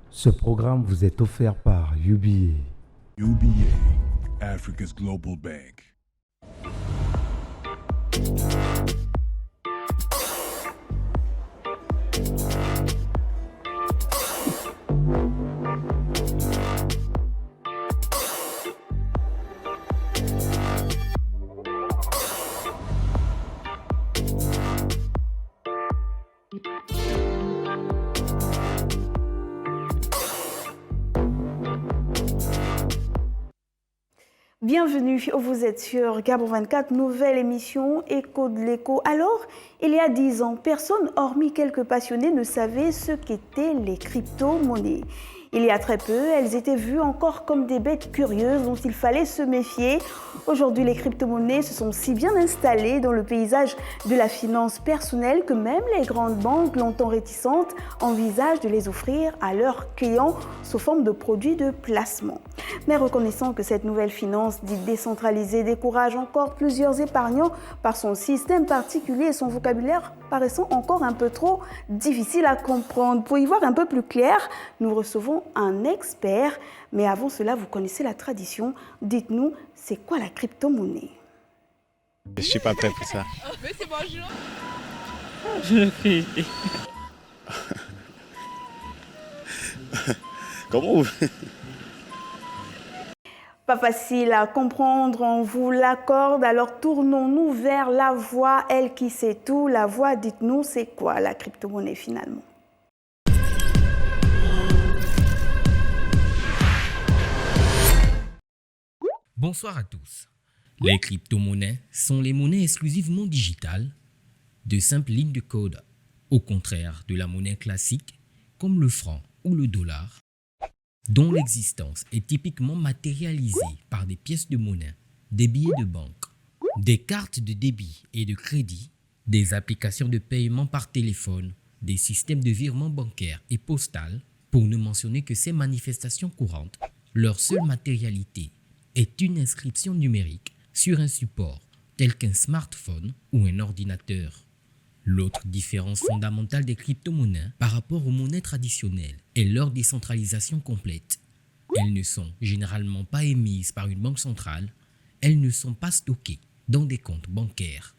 Ce programme vous est offert par UBA. UBA, Africa's Global Bank. Bienvenue, vous êtes sur Gabon 24, nouvelle émission Écho de l'écho. Alors, il y a 10 ans, personne, hormis quelques passionnés, ne savait ce qu'étaient les crypto-monnaies. Il y a très peu, elles étaient vues encore comme des bêtes curieuses dont il fallait se méfier. Aujourd'hui, les crypto-monnaies se sont si bien installées dans le paysage de la finance personnelle que même les grandes banques, longtemps réticentes, envisagent de les offrir à leurs clients sous forme de produits de placement. Mais reconnaissant que cette nouvelle finance dite décentralisée décourage encore plusieurs épargnants par son système particulier et son vocabulaire paraissant encore un peu trop difficile à comprendre. Pour y voir un peu plus clair, nous recevons un expert. Mais avant cela, vous connaissez la tradition. Dites-nous, c'est quoi la crypto-monnaie? Je suis pas prêt pour ça. Monsieur, bonjour. Je le crie. Comment vous... Pas facile à comprendre, on vous l'accorde. Alors tournons-nous vers la voix, elle qui sait tout. La voix, dites-nous, c'est quoi la crypto-monnaie finalement? Bonsoir à tous. Les crypto-monnaies sont les monnaies exclusivement digitales, de simples lignes de code, au contraire de la monnaie classique comme le franc ou le dollar, dont l'existence est typiquement matérialisée par des pièces de monnaie, des billets de banque, des cartes de débit et de crédit, des applications de paiement par téléphone, des systèmes de virement bancaire et postal, pour ne mentionner que ces manifestations courantes. Leur seule matérialité est une inscription numérique sur un support tel qu'un smartphone ou un ordinateur. L'autre différence fondamentale des crypto-monnaies par rapport aux monnaies traditionnelles est leur décentralisation complète. Elles ne sont généralement pas émises par une banque centrale, elles ne sont pas stockées dans des comptes bancaires.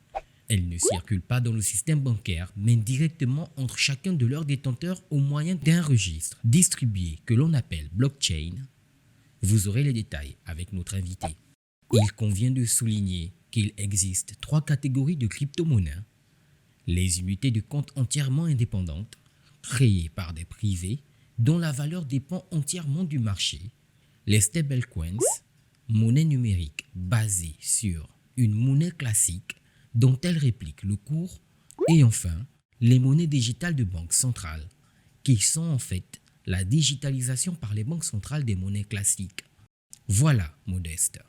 Elles ne circulent pas dans le système bancaire, mais directement entre chacun de leurs détenteurs au moyen d'un registre distribué que l'on appelle blockchain. Vous aurez les détails avec notre invité. Il convient de souligner qu'il existe 3 catégories de crypto-monnaies. Les unités de compte entièrement indépendantes, créées par des privés, dont la valeur dépend entièrement du marché. Les stablecoins, monnaie numérique basée sur une monnaie classique dont elle réplique le cours. Et enfin, les monnaies digitales de banque centrale, qui sont en fait la digitalisation par les banques centrales des monnaies classiques. Voilà, Modeste.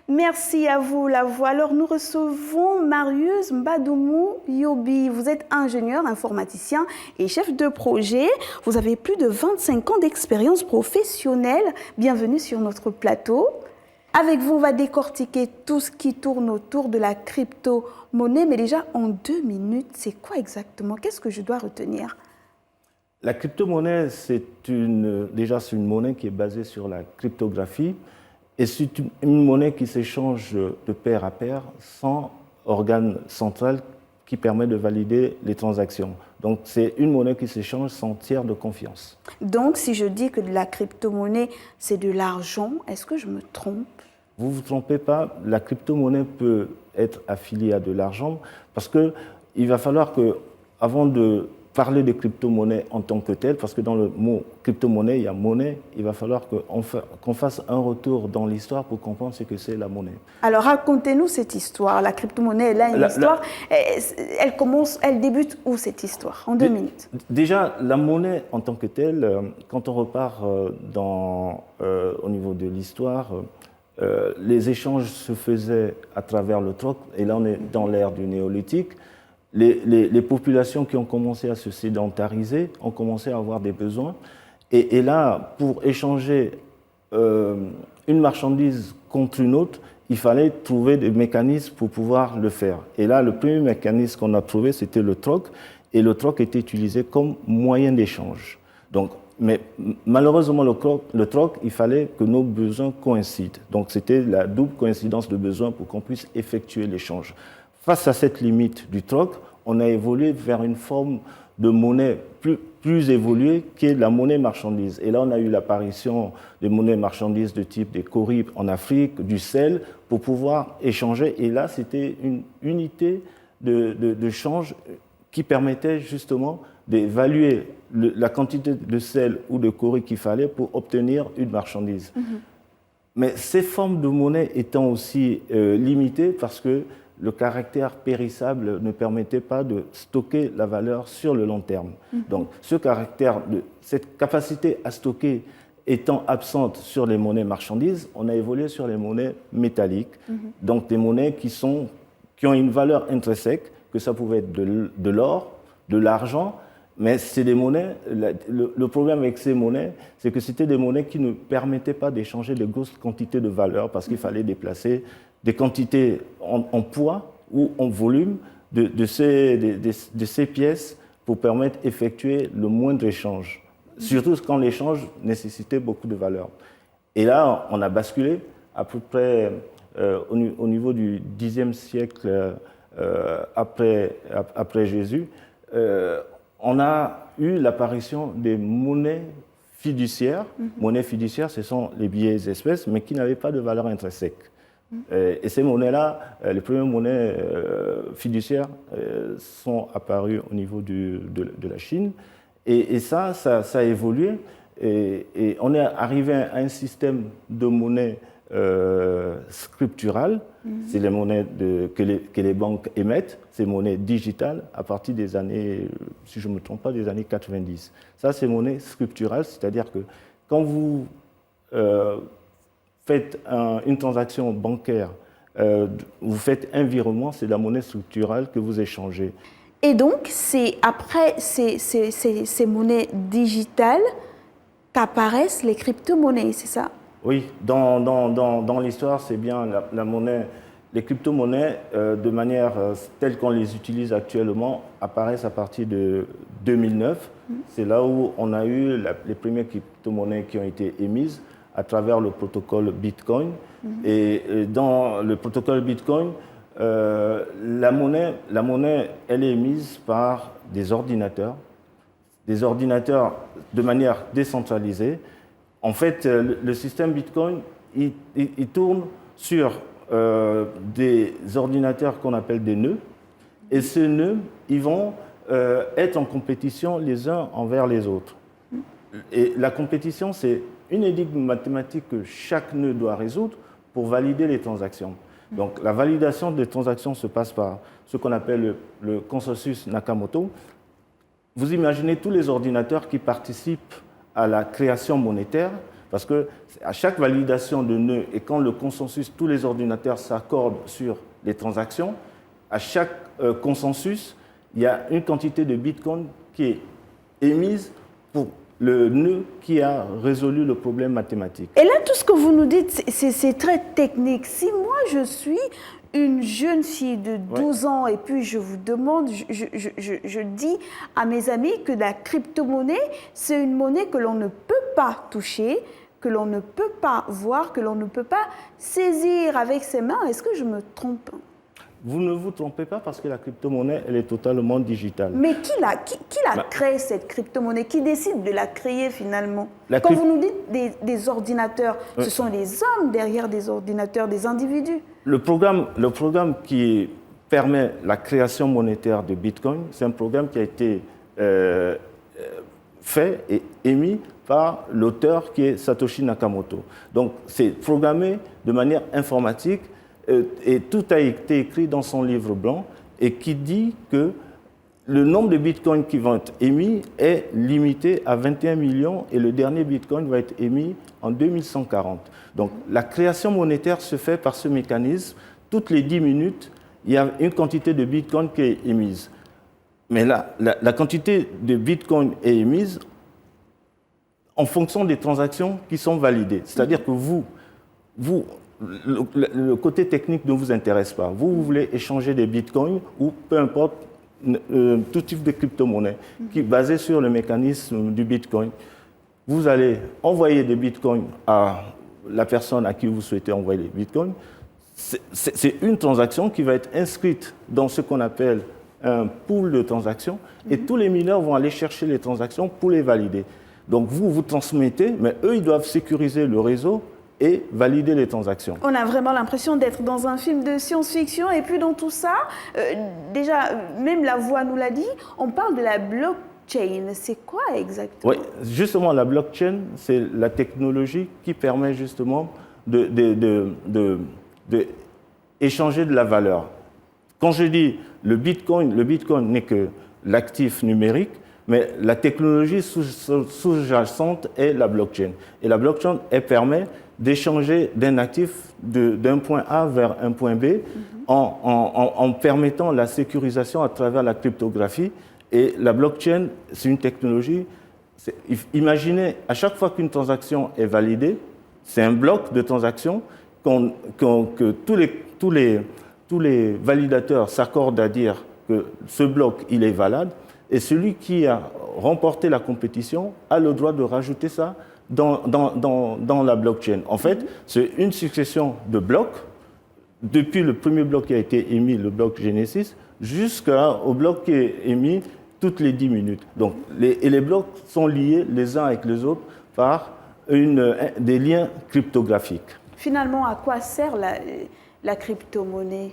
Merci à vous, la voix. Alors, nous recevons Marius Mbadoumou Yobi. Vous êtes ingénieur, informaticien et chef de projet. Vous avez plus de 25 ans d'expérience professionnelle. Bienvenue sur notre plateau. Avec vous, on va décortiquer tout ce qui tourne autour de la crypto-monnaie. Mais déjà, en 2 minutes, c'est quoi exactement? Qu'est-ce que je dois retenir? La crypto-monnaie, déjà, c'est une monnaie qui est basée sur la cryptographie. Et c'est une monnaie qui s'échange de pair à pair sans organe central qui permet de valider les transactions. Donc c'est une monnaie qui s'échange sans tiers de confiance. Donc si je dis que de la crypto-monnaie, c'est de l'argent, est-ce que je me trompe? Vous ne vous trompez pas, la crypto-monnaie peut être affiliée à de l'argent parce qu'il va falloir que, avant de parler de crypto-monnaie en tant que telle, parce que dans le mot crypto-monnaie, il y a monnaie, il va falloir qu'on fasse un retour dans l'histoire pour comprendre ce que c'est la monnaie. Alors racontez-nous cette histoire. La crypto-monnaie, elle a une histoire. Elle débute où cette histoire? En 2 minutes. Déjà, la monnaie en tant que telle, quand on repart au niveau de l'histoire, les échanges se faisaient à travers le troc, et là on est dans l'ère du néolithique. Les populations qui ont commencé à se sédentariser ont commencé à avoir des besoins. Et là, pour échanger une marchandise contre une autre, il fallait trouver des mécanismes pour pouvoir le faire. Et là, le premier mécanisme qu'on a trouvé, c'était le troc. Et le troc était utilisé comme moyen d'échange. Donc, mais malheureusement, le troc, il fallait que nos besoins coïncident. Donc, c'était la double coïncidence de besoins pour qu'on puisse effectuer l'échange. Face à cette limite du troc, on a évolué vers une forme de monnaie plus évoluée qui est la monnaie marchandise. Et là, on a eu l'apparition des monnaies marchandises de type des coris en Afrique, du sel, pour pouvoir échanger. Et là, c'était une unité de change qui permettait justement d'évaluer la quantité de sel ou de coris qu'il fallait pour obtenir une marchandise. Mais ces formes de monnaie étant aussi limitées parce que le caractère périssable ne permettait pas de stocker la valeur sur le long terme. Donc, cette capacité à stocker étant absente sur les monnaies marchandises, on a évolué sur les monnaies métalliques, donc des monnaies qui ont une valeur intrinsèque, que ça pouvait être de l'or, de l'argent, mais c'est des monnaies. Le problème avec ces monnaies, c'est que c'était des monnaies qui ne permettaient pas d'échanger de grosses quantités de valeur parce qu'il fallait déplacer des quantités en poids ou en volume de ces pièces pour permettre d'effectuer le moindre échange, surtout quand l'échange nécessitait beaucoup de valeur. Et là, on a basculé à peu près au niveau du Xe siècle après Jésus. On a eu l'apparition des monnaies fiduciaires. Monnaies fiduciaires, ce sont les billets espèces, mais qui n'avaient pas de valeur intrinsèque. Et ces monnaies-là, les premières monnaies fiduciaires sont apparues au niveau de la Chine. Et ça a évolué. Et on est arrivé à un système de monnaie scripturale. C'est les monnaies que les banques émettent, ces monnaies digitales, à partir des années, si je ne me trompe pas, des années 90. Ça, c'est monnaie scripturale, c'est-à-dire que quand vous faites une transaction bancaire, vous faites un virement, c'est la monnaie structurale que vous échangez. Et donc, c'est après ces monnaies digitales qu'apparaissent les crypto-monnaies, c'est ça? Oui, dans l'histoire, c'est bien la monnaie. Les crypto-monnaies, de manière telle qu'on les utilise actuellement, apparaissent à partir de 2009. C'est là où on a eu les premières crypto-monnaies qui ont été émises à travers le protocole Bitcoin. Et dans le protocole Bitcoin, la monnaie, elle est émise par des ordinateurs de manière décentralisée. En fait, le système Bitcoin, il tourne sur des ordinateurs qu'on appelle des nœuds. Et ces nœuds, ils vont être en compétition les uns envers les autres. Et la compétition, c'est une énigme mathématique que chaque nœud doit résoudre pour valider les transactions. Donc, la validation des transactions se passe par ce qu'on appelle le consensus Nakamoto. Vous imaginez tous les ordinateurs qui participent à la création monétaire, parce que à chaque validation de nœud et quand le consensus, tous les ordinateurs s'accordent sur les transactions, à chaque consensus, il y a une quantité de Bitcoin qui est émise pour le nœud qui a résolu le problème mathématique. Et là, tout ce que vous nous dites, c'est très technique. Si moi, je suis une jeune fille de 12 ans et puis je vous demande, je dis à mes amis que la crypto-monnaie, c'est une monnaie que l'on ne peut pas toucher, que l'on ne peut pas voir, que l'on ne peut pas saisir avec ses mains. Est-ce que je me trompe? Vous ne vous trompez pas parce que la crypto-monnaie, elle est totalement digitale. Mais qui l'a créé, cette crypto-monnaie? Qui décide de la créer finalement? Quand vous nous dites des ordinateurs, ce sont les hommes derrière des ordinateurs, des individus. Le programme qui permet la création monétaire de Bitcoin, c'est un programme qui a été fait et émis par l'auteur qui est Satoshi Nakamoto. Donc c'est programmé de manière informatique et tout a été écrit dans son livre blanc et qui dit que le nombre de bitcoins qui vont être émis est limité à 21 millions et le dernier bitcoin va être émis en 2140. Donc la création monétaire se fait par ce mécanisme. Toutes les 10 minutes, il y a une quantité de bitcoin qui est émise. Mais là, la quantité de bitcoin est émise en fonction des transactions qui sont validées. C'est-à-dire que vous, le côté technique ne vous intéresse pas. Vous voulez échanger des bitcoins ou peu importe tout type de crypto-monnaie qui est basé sur le mécanisme du bitcoin. Vous allez envoyer des bitcoins à la personne à qui vous souhaitez envoyer les bitcoins. C'est une transaction qui va être inscrite dans ce qu'on appelle un pool de transactions et tous les mineurs vont aller chercher les transactions pour les valider. Donc vous transmettez, mais eux, ils doivent sécuriser le réseau et valider les transactions. On a vraiment l'impression d'être dans un film de science-fiction et puis dans tout ça, déjà, même la voix nous l'a dit, on parle de la blockchain. C'est quoi exactement? Oui, justement, la blockchain, c'est la technologie qui permet justement d'échanger de la valeur. Quand je dis le Bitcoin n'est que l'actif numérique, mais la technologie sous-jacente est la blockchain. Et la blockchain, elle permet d'échanger d'un actif d'un point A vers un point B en permettant la sécurisation à travers la cryptographie. Et la blockchain, c'est une technologie. Imaginez, à chaque fois qu'une transaction est validée, c'est un bloc de transaction que tous les validateurs s'accordent à dire que ce bloc, il est valable. Et celui qui a remporté la compétition a le droit de rajouter ça dans la blockchain. En fait, c'est une succession de blocs, depuis le premier bloc qui a été émis, le bloc Genesis, jusqu'au bloc qui est émis toutes les 10 minutes. Donc, les blocs sont liés les uns avec les autres par des liens cryptographiques. Finalement, à quoi sert la crypto-monnaie?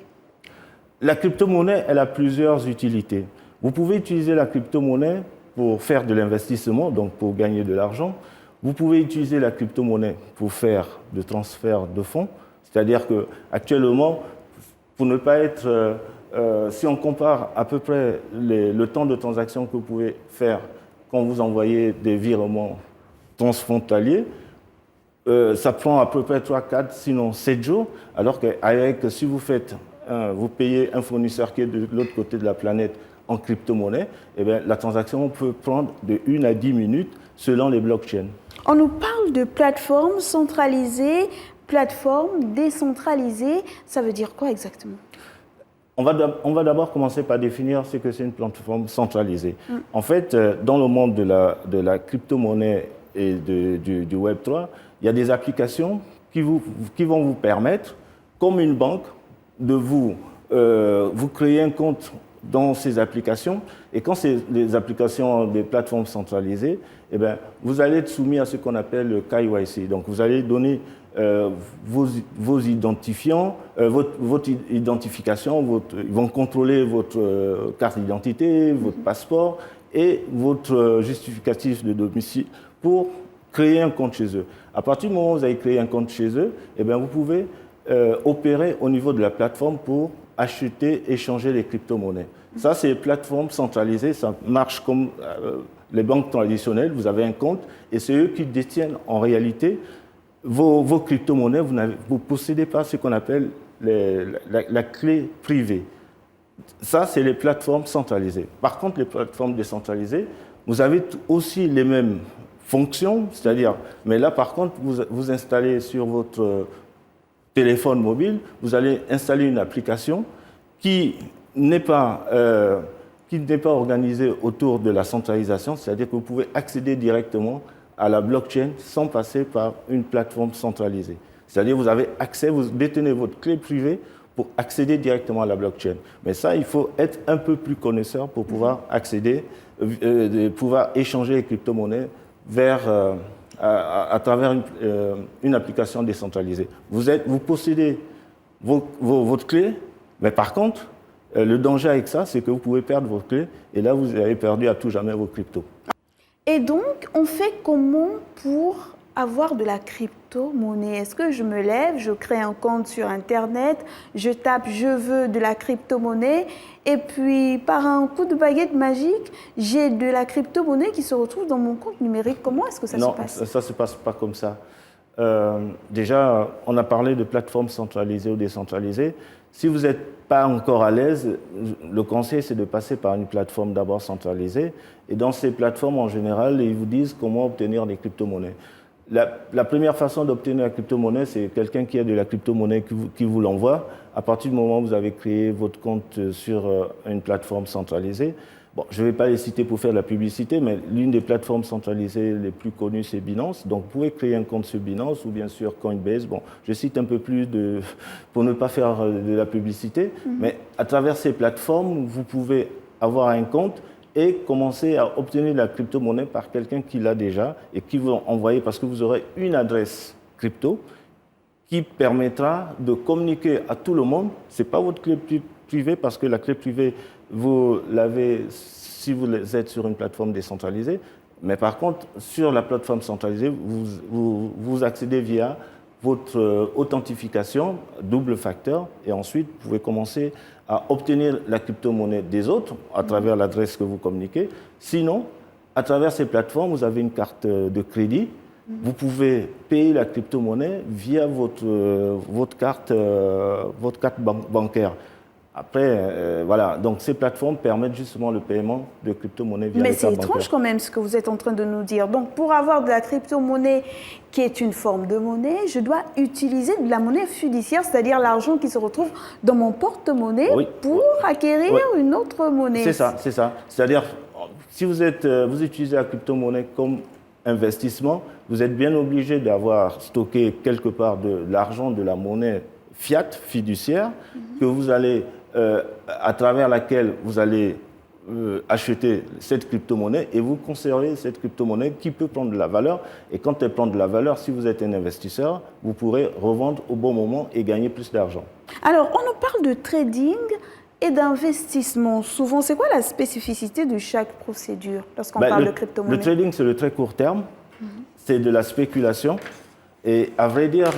La crypto-monnaie, elle a plusieurs utilités. Vous pouvez utiliser la crypto-monnaie pour faire de l'investissement, donc pour gagner de l'argent. Vous pouvez utiliser la crypto-monnaie pour faire de transfert de fonds. C'est-à-dire qu'actuellement, pour ne pas être... si on compare à peu près le temps de transaction que vous pouvez faire quand vous envoyez des virements transfrontaliers, ça prend à peu près 3, 4, sinon 7 jours, alors qu'avec, si vous payez un fournisseur qui est de l'autre côté de la planète en crypto-monnaie, eh bien, la transaction peut prendre de 1 à 10 minutes selon les blockchains. On nous parle de plateforme centralisée, plateforme décentralisée. Ça veut dire quoi exactement? On va d'abord commencer par définir ce que c'est une plateforme centralisée. En fait, dans le monde de la crypto-monnaie et du Web3, il y a des applications qui vont vous permettre, comme une banque, de vous créer un compte dans ces applications. Et quand c'est des applications des plateformes centralisées, eh bien, vous allez être soumis à ce qu'on appelle le KYC. Donc, vous allez donner vos identifiants, votre identification, ils vont contrôler votre carte d'identité, votre passeport et votre justificatif de domicile pour créer un compte chez eux. À partir du moment où vous avez créé un compte chez eux, eh bien, vous pouvez opérer au niveau de la plateforme pour acheter, échanger les crypto-monnaies. Ça, c'est les plateformes centralisées, ça marche comme les banques traditionnelles. Vous avez un compte et c'est eux qui détiennent en réalité vos crypto-monnaies. Vous ne possédez pas ce qu'on appelle la clé privée. Ça, c'est les plateformes centralisées. Par contre, les plateformes décentralisées, vous avez aussi les mêmes fonctions, c'est-à-dire, mais là, par contre, vous installez sur votre téléphone mobile, vous allez installer une application qui n'est pas organisée autour de la centralisation, c'est-à-dire que vous pouvez accéder directement à la blockchain sans passer par une plateforme centralisée. C'est-à-dire que vous avez accès, vous détenez votre clé privée pour accéder directement à la blockchain. Mais ça, il faut être un peu plus connaisseur pour pouvoir accéder, pouvoir échanger les crypto-monnaies à travers une application décentralisée. Vous possédez votre clé, mais par contre, le danger avec ça, c'est que vous pouvez perdre votre clé et là, vous avez perdu à tout jamais vos cryptos. Et donc, on fait comment pour avoir de la crypto-monnaie? Est-ce que je me lève, je crée un compte sur Internet, je tape « je veux de la crypto-monnaie » et puis par un coup de baguette magique, j'ai de la crypto-monnaie qui se retrouve dans mon compte numérique? Comment est-ce que ça se passe? Non, ça ne se passe pas comme ça. Déjà, on a parlé de plateformes centralisées ou décentralisées. Si vous n'êtes pas encore à l'aise, le conseil, c'est de passer par une plateforme d'abord centralisée. Et dans ces plateformes, en général, ils vous disent comment obtenir des crypto-monnaies. la première façon d'obtenir la crypto-monnaie, c'est quelqu'un qui a de la crypto-monnaie qui vous l'envoie. À partir du moment où vous avez créé votre compte sur une plateforme centralisée, bon, je ne vais pas les citer pour faire de la publicité, mais l'une des plateformes centralisées les plus connues, c'est Binance. Donc, vous pouvez créer un compte sur Binance ou bien sûr Coinbase. Bon, je cite un peu plus pour ne pas faire de la publicité, mais à travers ces plateformes, vous pouvez avoir un compte et commencer à obtenir de la crypto-monnaie par quelqu'un qui l'a déjà et qui vous envoyer, parce que vous aurez une adresse crypto qui permettra de communiquer à tout le monde. Ce n'est pas votre clé privée, parce que la clé privée, vous l'avez si vous êtes sur une plateforme décentralisée. Mais par contre, sur la plateforme centralisée, vous accédez via votre authentification, double facteur, et ensuite, vous pouvez commencer à obtenir la crypto-monnaie des autres à travers l'adresse que vous communiquez. Sinon, à travers ces plateformes, vous avez une carte de crédit. Vous pouvez payer la crypto-monnaie via votre carte bancaire. Après, voilà, donc ces plateformes permettent justement le paiement de crypto-monnaie via les cartes bancaires. Mais c'est étrange quand même ce que vous êtes en train de nous dire. Donc, pour avoir de la crypto-monnaie qui est une forme de monnaie, je dois utiliser de la monnaie fiduciaire, c'est-à-dire l'argent qui se retrouve dans mon porte-monnaie pour acquérir une autre monnaie. C'est ça, c'est ça. C'est-à-dire, si vous utilisez la crypto-monnaie comme investissement, vous êtes bien obligé d'avoir stocké quelque part de l'argent, de la monnaie fiat, fiduciaire, que vous allez, à travers laquelle vous allez acheter cette crypto-monnaie et vous conservez cette crypto-monnaie qui peut prendre de la valeur. Et quand elle prend de la valeur, si vous êtes un investisseur, vous pourrez revendre au bon moment et gagner plus d'argent. Alors, on nous parle de trading et d'investissement. Souvent, c'est quoi la spécificité de chaque procédure lorsqu'on parle de crypto-monnaie? Le trading, c'est le très court terme. C'est de la spéculation. Et à vrai dire,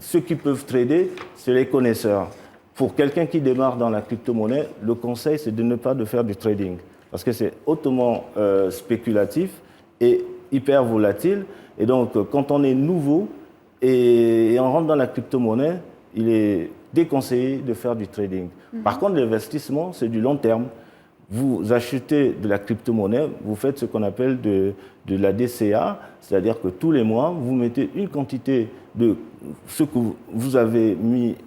ceux qui peuvent trader, c'est les connaisseurs. Pour quelqu'un qui démarre dans la crypto-monnaie, le conseil, c'est de ne pas faire du trading. Parce que c'est hautement spéculatif et hyper volatile. Et donc, quand on est nouveau et on rentre dans la crypto-monnaie, il est déconseillé de faire du trading. Par contre, l'investissement, c'est du long terme. Vous achetez de la crypto-monnaie, vous faites ce qu'on appelle de la DCA, c'est-à-dire que tous les mois, vous mettez une quantité de ce que vous avez mis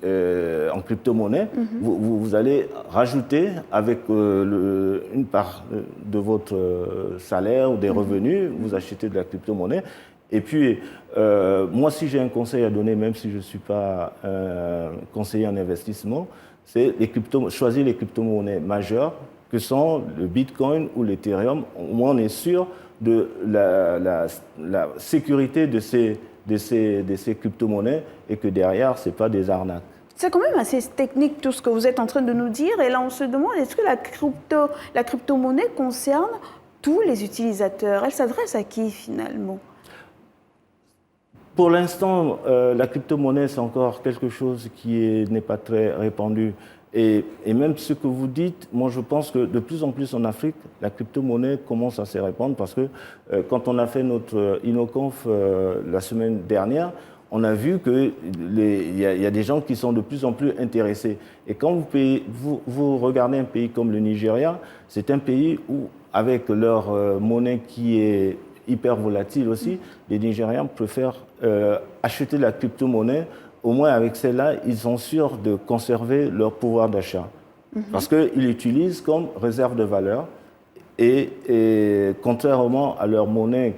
en crypto-monnaie, vous allez rajouter avec une part de votre salaire ou des revenus, vous achetez de la crypto-monnaie. Et puis, moi, si j'ai un conseil à donner, même si je ne suis pas conseiller en investissement, c'est choisir les crypto-monnaies majeures, que sont le Bitcoin ou l'Ethereum. Au moins, on est sûr de la sécurité de ces crypto-monnaies et que derrière, ce n'est pas des arnaques. C'est quand même assez technique tout ce que vous êtes en train de nous dire. Et là, on se demande, est-ce que la crypto-monnaie concerne tous les utilisateurs? Elle s'adresse à qui finalement? Pour l'instant, la crypto-monnaie, c'est encore quelque chose qui n'est pas très répandu. Et même ce que vous dites, moi je pense que de plus en plus en Afrique, la crypto-monnaie commence à se répandre parce que quand on a fait notre InnoConf la semaine dernière, on a vu qu'il y a des gens qui sont de plus en plus intéressés. Et quand vous regardez un pays comme le Nigeria, c'est un pays où, avec leur monnaie qui est hyper volatile aussi, les Nigérians préfèrent acheter la crypto-monnaie. Au moins, avec celle-là, ils sont sûrs de conserver leur pouvoir d'achat. Parce qu'ils l'utilisent comme réserve de valeur. Et contrairement à leur monnaie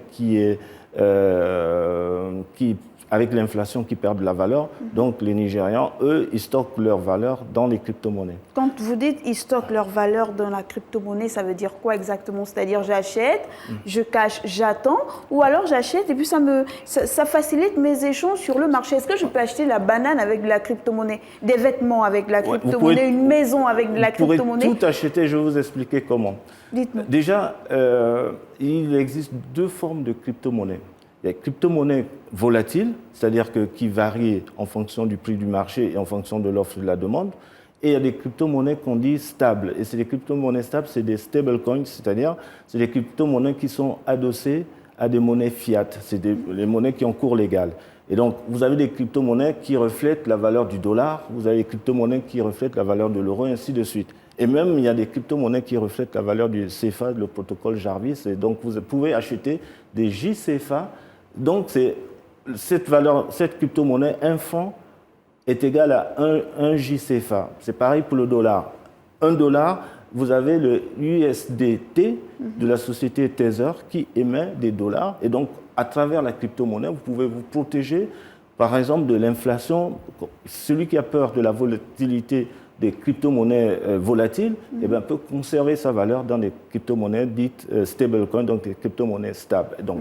avec l'inflation qui perd de la valeur, donc les Nigérians, eux, ils stockent leur valeur dans les crypto-monnaies. Quand vous dites ils stockent leur valeur dans la crypto-monnaie, ça veut dire quoi exactement? C'est-à-dire j'achète, je cache, j'attends, ou alors j'achète et puis ça facilite mes échanges sur le marché. Est-ce que je peux acheter la banane avec de la crypto-monnaie, des vêtements avec de la crypto-monnaie, une maison avec de la crypto-monnaie? Vous pouvez tout acheter, je vais vous expliquer comment. Dites-moi. Déjà, il existe deux formes de crypto-monnaie. Il y a des crypto-monnaies volatiles, c'est-à-dire qui varient en fonction du prix du marché et en fonction de l'offre et de la demande. Et il y a des crypto-monnaies qu'on dit stables. Et ces crypto-monnaies stables, c'est des stable coins, c'est-à-dire c'est des crypto-monnaies qui sont adossées à des monnaies fiat. C'est les monnaies qui ont cours légal. Et donc, vous avez des crypto-monnaies qui reflètent la valeur du dollar, vous avez des crypto-monnaies qui reflètent la valeur de l'euro, et ainsi de suite. Et même, il y a des crypto-monnaies qui reflètent la valeur du CFA, le protocole Jarvis. Et donc, vous pouvez acheter des JCFA. Donc, c'est cette crypto-monnaie, un franc, est égal à 1 JCFA. C'est pareil pour le dollar. 1 dollar, vous avez le USDT de la société Tether qui émet des dollars. Et donc, à travers la crypto-monnaie, vous pouvez vous protéger, par exemple, de l'inflation. Celui qui a peur de la volatilité des crypto-monnaies volatiles eh bien, peut conserver sa valeur dans des crypto-monnaies dites stablecoins, donc des crypto-monnaies stables. Donc,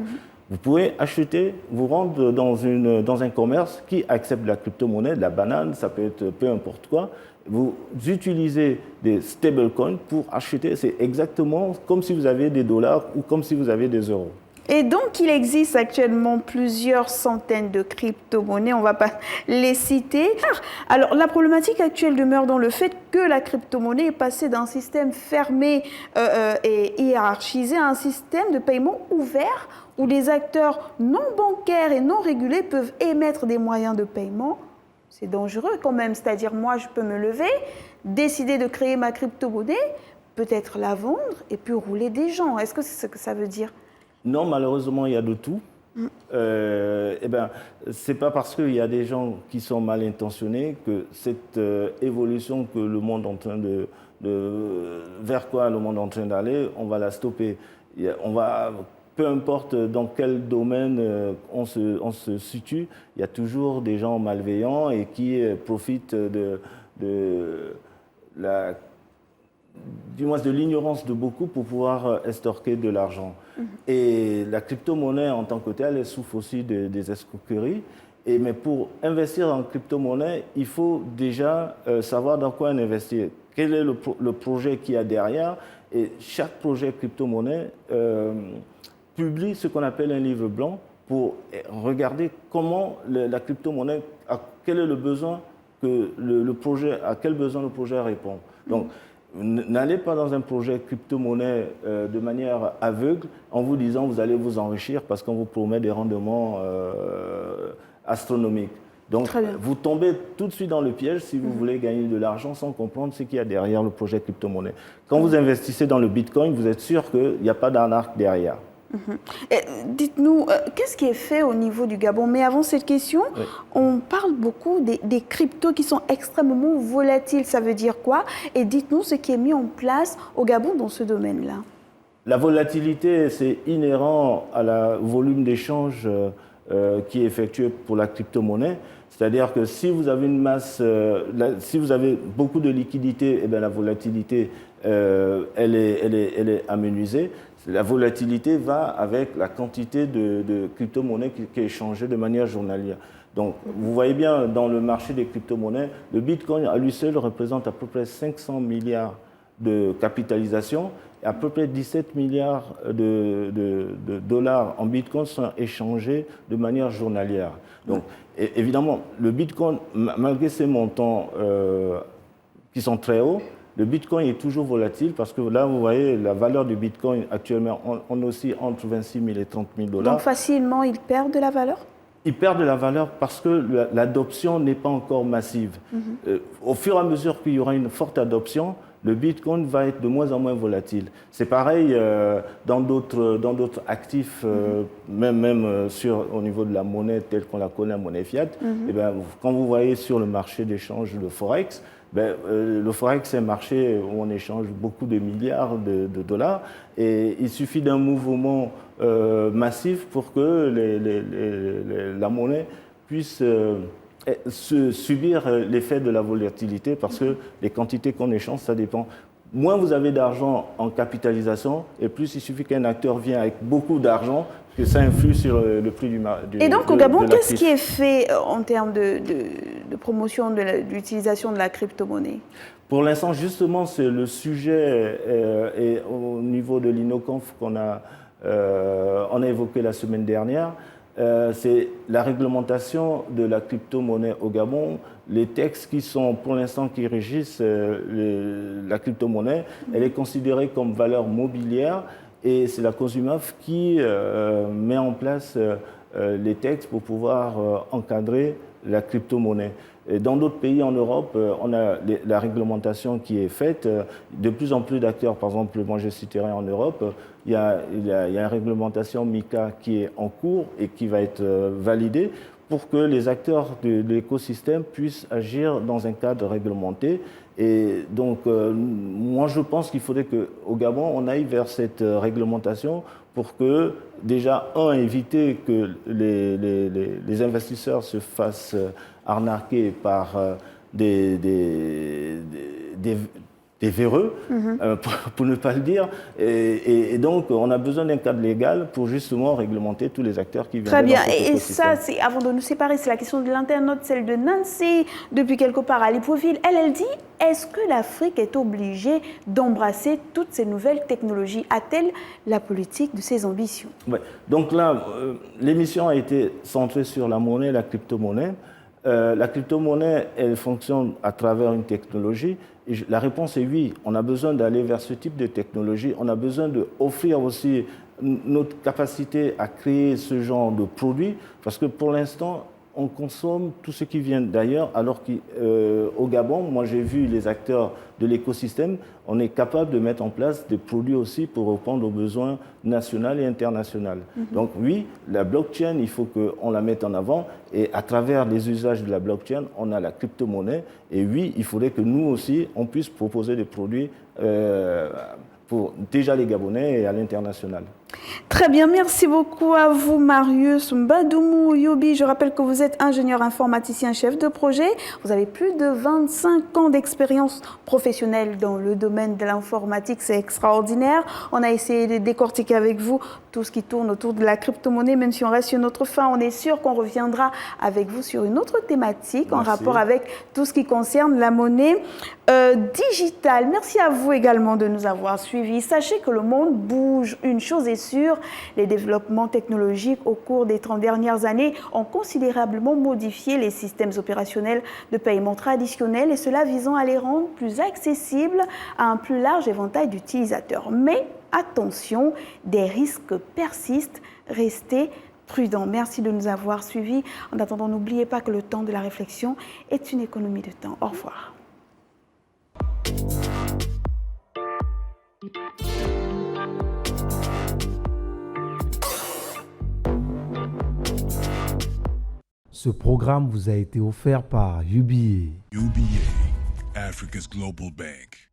vous pouvez acheter, vous rendre dans un commerce qui accepte la crypto-monnaie, de la banane, ça peut être peu importe quoi. Vous utilisez des stablecoins pour acheter, c'est exactement comme si vous aviez des dollars ou comme si vous aviez des euros. Et donc, il existe actuellement plusieurs centaines de crypto-monnaies, on ne va pas les citer. Alors, la problématique actuelle demeure dans le fait que la crypto-monnaie est passée d'un système fermé et hiérarchisé à un système de paiement ouvert où les acteurs non bancaires et non régulés peuvent émettre des moyens de paiement. C'est dangereux quand même, c'est-à-dire moi, je peux me lever, décider de créer ma crypto-monnaie, peut-être la vendre et puis rouler des gens. Est-ce que c'est ce que ça veut dire ? Non, malheureusement, il y a de tout. Eh ben, c'est pas parce qu'il y a des gens qui sont mal intentionnés que cette évolution que le monde est en train vers quoi le monde est en train d'aller, on va la stopper. Peu importe dans quel domaine on se situe, il y a toujours des gens malveillants et qui profitent de l'ignorance de beaucoup pour pouvoir estorquer de l'argent. Et la crypto-monnaie en tant que telle, elle souffre aussi des escroqueries. Mais pour investir en crypto-monnaie, il faut déjà savoir dans quoi on investit. Quel est le projet qu'il y a derrière. Et chaque projet crypto-monnaie publie ce qu'on appelle un livre blanc pour regarder comment la crypto-monnaie, quel est le besoin que à quel besoin le projet répond. Donc, n'allez pas dans un projet crypto-monnaie de manière aveugle en vous disant vous allez vous enrichir parce qu'on vous promet des rendements astronomiques. Donc, vous tombez tout de suite dans le piège si vous voulez gagner de l'argent sans comprendre ce qu'il y a derrière le projet crypto-monnaie. Quand vous investissez dans le Bitcoin, vous êtes sûr qu'il n'y a pas d'arnaque derrière. Dites-nous, qu'est-ce qui est fait au niveau du Gabon? Mais avant cette question, on parle beaucoup des cryptos qui sont extrêmement volatiles. Ça veut dire quoi? Et dites-nous ce qui est mis en place au Gabon dans ce domaine-là. La volatilité, c'est inhérent au volume d'échange qui est effectué pour la crypto-monnaie. C'est-à-dire que si vous avez une masse, si vous avez beaucoup de liquidités, eh bien la volatilité, elle est amenuisée. La volatilité va avec la quantité de crypto-monnaies qui est échangée de manière journalière. Donc, vous voyez bien, dans le marché des crypto-monnaies, le Bitcoin à lui seul représente à peu près 500 milliards de capitalisation et à peu près 17 milliards de dollars en Bitcoin sont échangés de manière journalière. Donc, évidemment, le Bitcoin, malgré ces montants qui sont très hauts, le Bitcoin est toujours volatile parce que là, vous voyez, la valeur du Bitcoin actuellement, on oscille entre 26 000 et 30 000 dollars. Donc facilement, il perd de la valeur? Il perd de la valeur parce que l'adoption n'est pas encore massive. Au fur et à mesure qu'il y aura une forte adoption, le Bitcoin va être de moins en moins volatile. C'est pareil dans d'autres actifs, même au niveau de la monnaie telle qu'on la connaît, la monnaie fiat. Eh bien, quand vous voyez sur le marché d'échange de Forex, le Forex, c'est un marché où on échange beaucoup de milliards de dollars et il suffit d'un mouvement massif pour que la monnaie puisse subir l'effet de la volatilité parce que les quantités qu'on échange, ça dépend. Moins vous avez d'argent en capitalisation et plus il suffit qu'un acteur vienne avec beaucoup d'argent que ça influe sur le prix du marché. Et donc au Gabon, qu'est-ce qui est fait en termes de promotion de l'utilisation de la crypto-monnaie? Pour l'instant, justement, c'est le sujet et au niveau de l'INOCONF qu'on a évoqué la semaine dernière. C'est la réglementation de la crypto-monnaie au Gabon. Les textes qui sont, pour l'instant, qui régissent la crypto-monnaie, elle est considérée comme valeur mobilière et c'est la COSUMAF qui met en place les textes pour pouvoir encadrer la crypto-monnaie. Et dans d'autres pays en Europe, on a la réglementation qui est faite. De plus en plus d'acteurs, par exemple, moi je citerai en Europe, il y a une réglementation MiCA qui est en cours et qui va être validée pour que les acteurs de l'écosystème puissent agir dans un cadre réglementé. Et donc, moi, je pense qu'il faudrait qu'au Gabon, on aille vers cette réglementation pour que, déjà, éviter que les investisseurs se fassent arnaquer par des véreux, pour ne pas le dire. Et donc, on a besoin d'un cadre légal pour justement réglementer tous les acteurs qui viennent. Très bien. Et ça, avant de nous séparer, c'est la question de l'internaute, celle de Nancy, depuis quelque part à Libreville. Elle dit, est-ce que l'Afrique est obligée d'embrasser toutes ces nouvelles technologies? A-t-elle la politique de ses ambitions? Ouais. Donc là, l'émission a été centrée sur la monnaie, la crypto-monnaie. La crypto-monnaie, elle fonctionne à travers une technologie. Et la réponse est oui. On a besoin d'aller vers ce type de technologie. On a besoin d'offrir aussi notre capacité à créer ce genre de produits. Parce que pour l'instant, on consomme tout ce qui vient d'ailleurs, alors qu'au Gabon, moi j'ai vu les acteurs de l'écosystème, on est capable de mettre en place des produits aussi pour répondre aux besoins nationaux et internationaux. Donc oui, la blockchain, il faut qu'on la mette en avant, et à travers les usages de la blockchain, on a la crypto-monnaie, et oui, il faudrait que nous aussi, on puisse proposer des produits pour déjà les Gabonais et à l'international. Très bien, merci beaucoup à vous Marius Mbadoumou Youbi. Je rappelle que vous êtes ingénieur informaticien chef de projet. Vous avez plus de 25 ans d'expérience professionnelle dans le domaine de l'informatique, c'est extraordinaire. On a essayé de décortiquer avec vous tout ce qui tourne autour de la crypto-monnaie, même si on reste sur notre fin, on est sûr qu'on reviendra avec vous sur une autre thématique en rapport avec tout ce qui concerne la monnaie digitale. Merci à vous également de nous avoir suivis. Sachez que le monde bouge, une chose est sûre, les développements technologiques au cours des 30 dernières années ont considérablement modifié les systèmes opérationnels de paiement traditionnels, et cela visant à les rendre plus accessibles à un plus large éventail d'utilisateurs. Mais attention, des risques persistent, restez prudents. Merci de nous avoir suivis. En attendant, n'oubliez pas que le temps de la réflexion est une économie de temps. Au revoir. Ce programme vous a été offert par UBA. UBA, Africa's Global Bank.